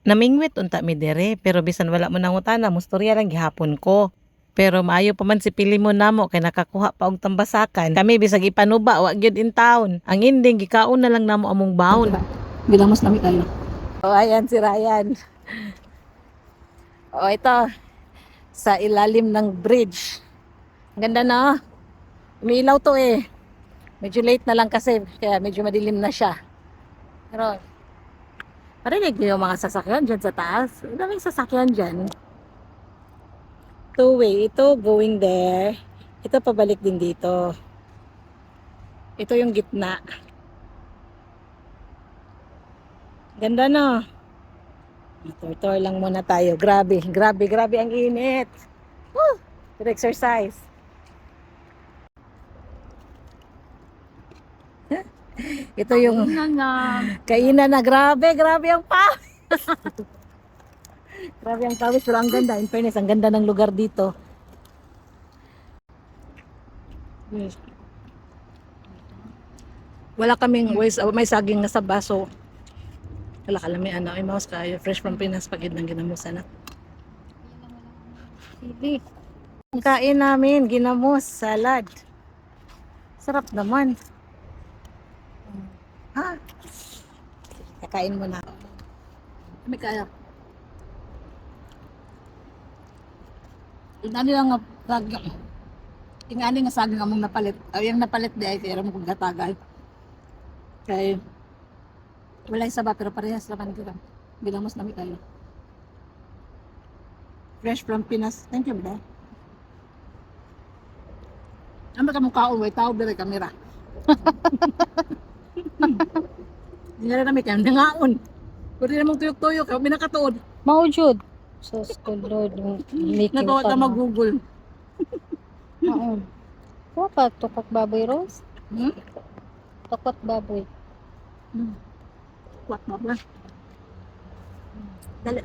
Namingwit unta mi dire, pero bisan wala mo nangutana, mustorya lang gihapon ko. Pero maayo pa man si pili mo namo kay nakakuha pa og tambasakan. Kami bisag ipanuba wa gyud in town. Ang ending gikaon na lang namo among baon. Bilamos namin kayo. Oh, ayan si Ryan. Oh, ito sa ilalim ng bridge. Ang ganda na. Umiilaw to eh. Medyo late na lang kasi kaya medyo madilim na siya. Pero parinig niyo yung mga sasakyan dyan sa taas. Ang daming sasakyan dyan. Two-way. Ito going there. Ito pabalik din dito. Ito yung gitna. Ganda no? Tour lang muna tayo. Grabe ang init. Woo! Good exercise. Ito yung kainan na. Grabe ang pawis. Grabe ang pawis, pero ang ganda. In fairness, ang ganda ng lugar dito. Wala kaming may saging na sa baso. Wala kalami ano, ay mouse kayo. Fresh from Pinas, pagid ng ginamusan na. Sige. Ang kain namin, ginamos, salad. Sarap naman. Ha? Kakain mo na. Kami kaya. Inani lang nga saging. Ingani nga saging among napalit. Ay yung napalit di ay kaya mo kung gatagay. Kay wala isa ba pero parehas naman kita. Bilamos namin kayo. Fresh from Pinas. Thank you, bro. Ano ka mong kaon? Way tao dire kamera. Hindi na namin kayo. Nangaon. Pwede namang tuyok-tuyok. Kami nakatuod. Maujud. Sus ko Lord, making Natawa ka mag-google. Oo. Kuha ka, tukok baboy, Rose? Hmm? Tukok baboy. What ba ba? Dali.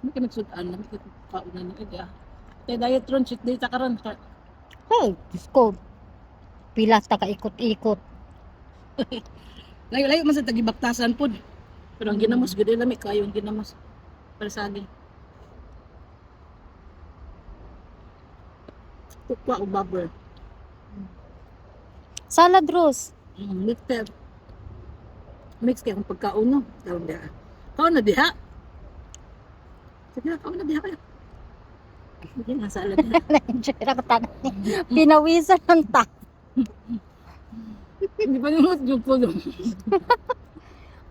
Hindi ka nagsudan. Hindi ka kaunan na kaya. Kaya diet ron, cheat day ta karon. Hey, Diyos ko. Pilas ta ka ikot-ikot. Layo-layo man sa tagibaktasan po. Pero ang ginamos, gudi lami kayo ang ginamos. Para saging. Tukwa o bubble. Salad, Rose. Mixed. Mix kayo kung pagkaon no. Kaon na. Kaon na diha. Sige na, kaon na diha kayo. Hindi na salad na. Nainjera ko tanan niya. Pinawisan ng ta. Hindi pa naman yung po doon.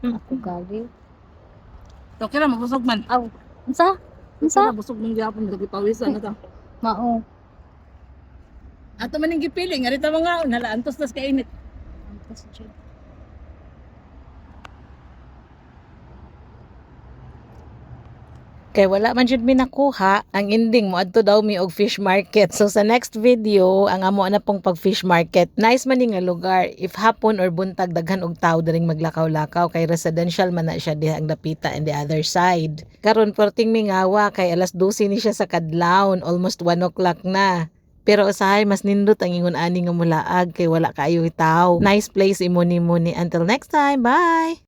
Ako gali. Okay na, mabusog man. Aw, unsa? Sa Unsa? busog ng gyapon nagipawisan na ta. Mao. Ato man ning gipiling, arita mga hala antos tas kainit. Kay wala man jud mi nakuha, ang ending mo adto daw mi og fish market. So sa next video, ang amo na pong pag fish market. Nice man ni nga lugar. If hapon or buntag daghan og tawo diring maglakaw-lakaw kay residential man na siya diha ang dapita and the other side. Karon perting mingawa kay alas 12 ni siya sa kadlawon, almost 1 o'clock na. Pero usahay mas nindot ang ingon ani nga mulaag kay wala kaayo tawo. Nice place imuni-muni. Until next time, bye.